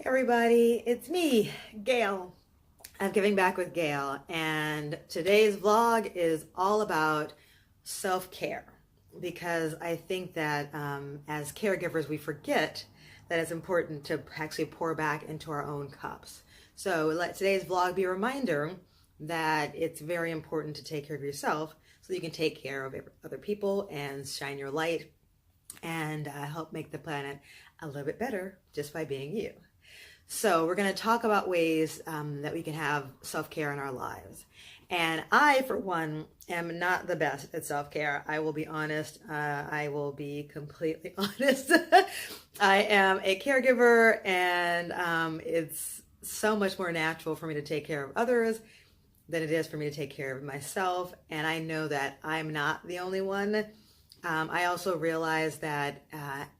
Hey everybody, it's me, Gail. I'm Giving Back with Gail, and today's vlog is all about self-care because I think that as caregivers we forget that it's important to actually pour back into our own cups. So let today's vlog be a reminder that it's very important to take care of yourself so you can take care of other people and shine your light and help make the planet a little bit better just by being you. So we're going to talk about ways that we can have self-care in our lives. And I, for one, am not the best at self-care. I will be honest. I will be completely honest. I am a caregiver, and it's so much more natural for me to take care of others than it is for me to take care of myself. And I know that I'm not the only one. I also realize that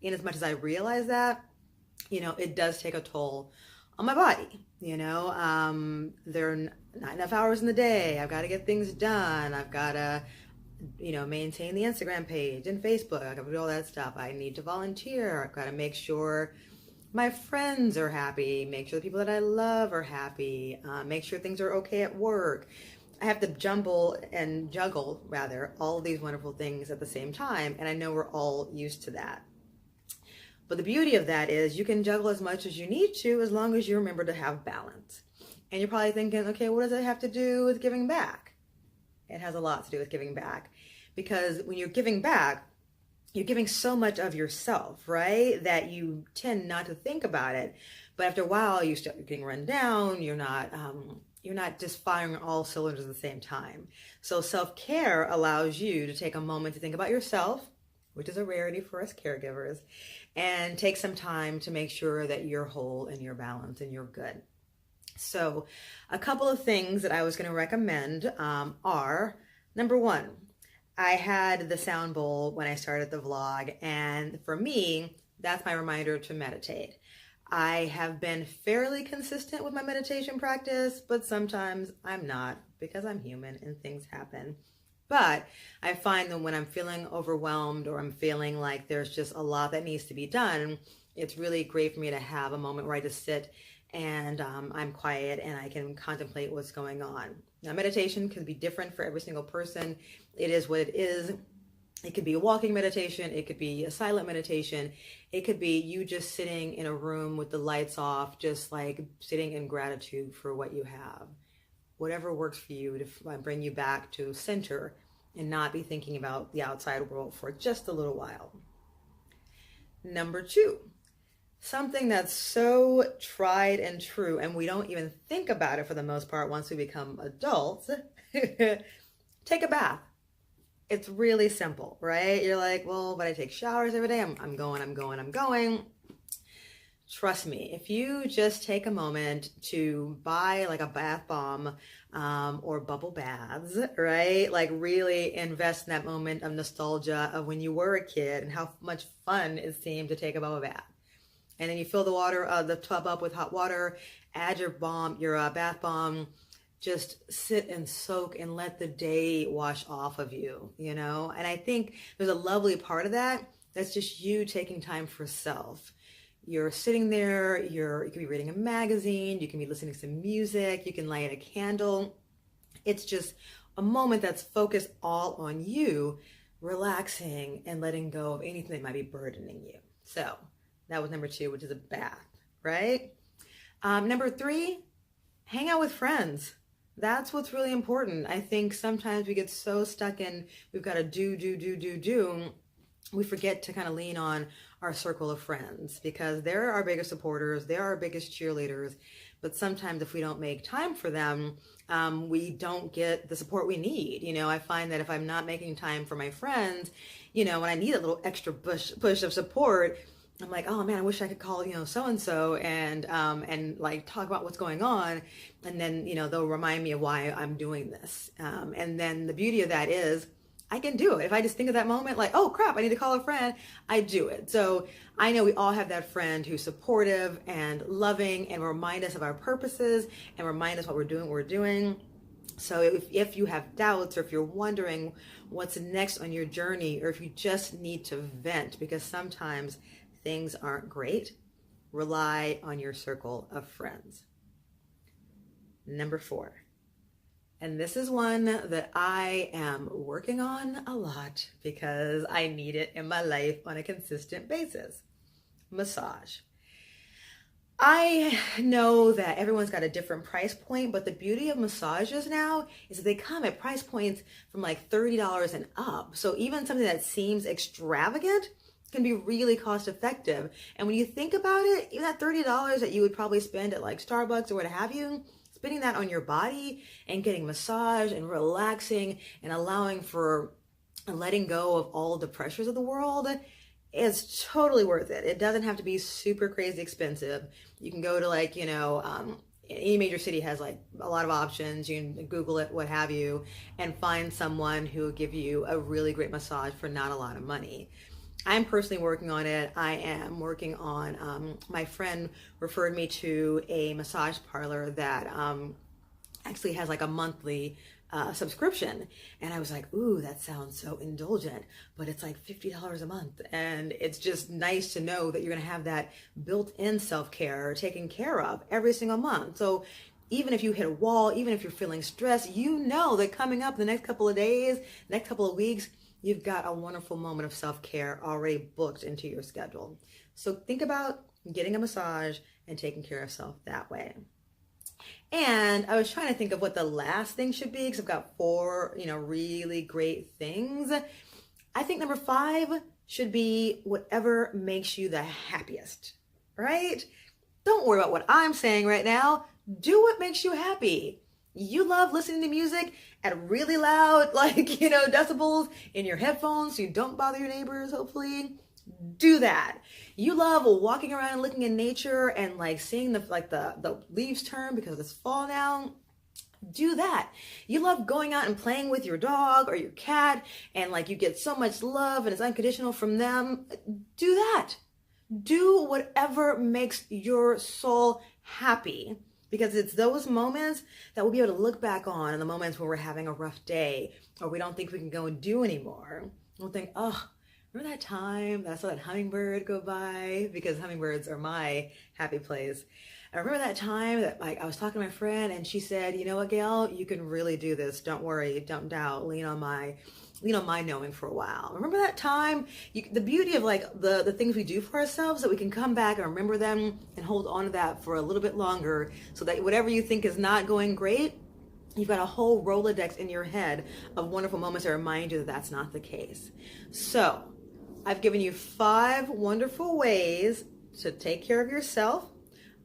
in as much as I realize that, it does take a toll on my body. There are not enough hours in the day. I've got to get things done. I've got to, maintain the Instagram page and Facebook. I've got to do all that stuff. I need to volunteer. I've got to make sure my friends are happy, make sure the people that I love are happy, make sure things are okay at work. I have to juggle all of these wonderful things at the same time. And I know we're all used to that. But the beauty of that is you can juggle as much as you need to as long as you remember to have balance. And you're probably thinking, okay, what does it have to do with giving back? It has a lot to do with giving back. Because when you're giving back, you're giving so much of yourself, right? That you tend not to think about it. But after a while, you start getting run down. You're not just firing all cylinders at the same time. So self-care allows you to take a moment to think about yourself, which is a rarity for us caregivers, and take some time to make sure that you're whole and you're balanced and you're good. So a couple of things that I was going to recommend are, number one, I had the sound bowl when I started the vlog, and for me, that's my reminder to meditate. I have been fairly consistent with my meditation practice, but sometimes I'm not because I'm human and things happen. But I find that when I'm feeling overwhelmed or I'm feeling like there's just a lot that needs to be done, it's really great for me to have a moment where I just sit and I'm quiet and I can contemplate what's going on. Now, meditation can be different for every single person. It is what it is. It could be a walking meditation. It could be a silent meditation. It could be you just sitting in a room with the lights off, just like sitting in gratitude for what you have. Whatever works for you to bring you back to center and not be thinking about the outside world for just a little while. Number two, something that's so tried and true, and we don't even think about it for the most part once we become adults, take a bath. It's really simple, right? You're like, well, but I take showers every day. I'm going. Trust me, if you just take a moment to buy like a bath bomb or bubble baths, right? Like really invest in that moment of nostalgia of when you were a kid and how much fun it seemed to take a bubble bath. And then you fill the tub up with hot water, add your bath bomb, just sit and soak and let the day wash off of you, And I think there's a lovely part of that. That's just you taking time for self. You're sitting there, you can be reading a magazine, you can be listening to some music, you can light a candle. It's just a moment that's focused all on you, relaxing and letting go of anything that might be burdening you. So that was number two, which is a bath, right? Number three, hang out with friends. That's what's really important. I think sometimes we get so stuck in, we've got to do. We forget to kind of lean on our circle of friends because they're our biggest supporters, they're our biggest cheerleaders. But sometimes if we don't make time for them, we don't get the support we need. I find that if I'm not making time for my friends, when I need a little extra push of support, I'm like, oh man, I wish I could call, so-and-so and like talk about what's going on. And then, they'll remind me of why I'm doing this. And then the beauty of that is I can do it. If I just think of that moment, like, oh crap, I need to call a friend, I do it. So I know we all have that friend who's supportive and loving and remind us of our purposes and remind us what we're doing. So if you have doubts or if you're wondering what's next on your journey, or if you just need to vent because sometimes things aren't great, rely on your circle of friends. Number 4, and this is one that I am working on a lot because I need it in my life on a consistent basis. Massage. I know that everyone's got a different price point, but the beauty of massages now is that they come at price points from like $30 and up. So even something that seems extravagant can be really cost effective. And when you think about it, even that $30 that you would probably spend at like Starbucks or what have you, spending that on your body and getting massage and relaxing and allowing for letting go of all the pressures of the world is totally worth it. It doesn't have to be super crazy expensive. You can go to like, any major city has like a lot of options. You can Google it, what have you, and find someone who will give you a really great massage for not a lot of money. I'm personally working on it. I am working on, my friend referred me to a massage parlor that actually has like a monthly subscription. And I was like, ooh, that sounds so indulgent, but it's like $50 a month. And it's just nice to know that you're going to have that built-in self-care taken care of every single month. So even if you hit a wall, even if you're feeling stressed, you know that coming up the next couple of days, next couple of weeks, you've got a wonderful moment of self-care already booked into your schedule. So think about getting a massage and taking care of self that way. And I was trying to think of what the last thing should be because I've got 4, really great things. I think number 5 should be whatever makes you the happiest, right? Don't worry about what I'm saying right now. Do what makes you happy. You love listening to music at really loud, decibels in your headphones so you don't bother your neighbors, hopefully. Do that. You love walking around and looking in nature and like seeing the leaves turn because it's fall now. Do that. You love going out and playing with your dog or your cat and like you get so much love and it's unconditional from them. Do that. Do whatever makes your soul happy because it's those moments that we'll be able to look back on in the moments when we're having a rough day or we don't think we can go and do anymore. We'll think, oh, remember that time that I saw that hummingbird go by? Because hummingbirds are my happy place. I remember that time that I was talking to my friend and she said, you know what, Gail, you can really do this. Don't worry, don't doubt, lean on my knowing for a while. Remember that time? The beauty of the things we do for ourselves that we can come back and remember them and hold on to that for a little bit longer so that whatever you think is not going great, you've got a whole Rolodex in your head of wonderful moments that remind you that that's not the case. So I've given you 5 wonderful ways to take care of yourself.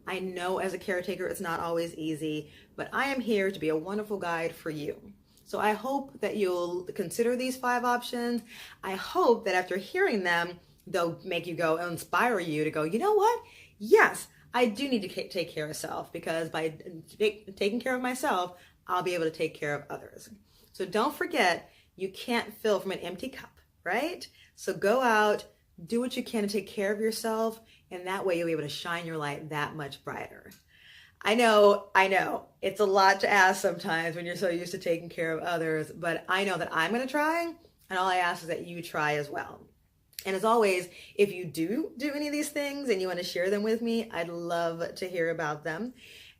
I know as a caretaker, it's not always easy, but I am here to be a wonderful guide for you. So I hope that you'll consider these 5 options. I hope that after hearing them, they'll make you go, inspire you to go, you know what? Yes, I do need to take care of self because by taking care of myself, I'll be able to take care of others. So don't forget, you can't fill from an empty cup, right? So go out, do what you can to take care of yourself, and that way you'll be able to shine your light that much brighter. I know, it's a lot to ask sometimes when you're so used to taking care of others, but I know that I'm going to try, and all I ask is that you try as well. And as always, if you do any of these things and you want to share them with me, I'd love to hear about them.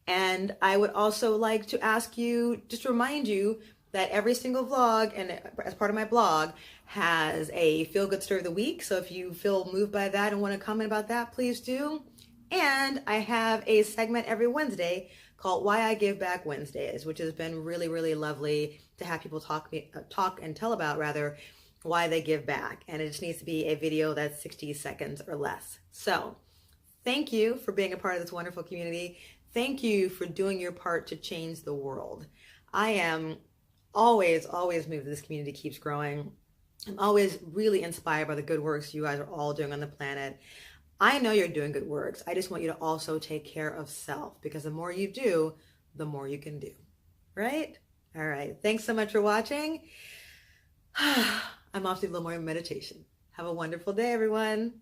And I would also like to ask you, just to remind you that every single vlog and as part of my blog has a feel good story of the week. So if you feel moved by that and want to comment about that, please do. And I have a segment every Wednesday called Why I Give Back Wednesdays, which has been really, really lovely to have people talk and tell about why they give back. And it just needs to be a video that's 60 seconds or less. So thank you for being a part of this wonderful community. Thank you for doing your part to change the world. I am always moved that this community keeps growing. I'm always really inspired by the good works you guys are all doing on the planet. I know you're doing good works. I just want you to also take care of self because the more you do, the more you can do. Right? All right. Thanks so much for watching. I'm off to a little more meditation. Have a wonderful day, everyone.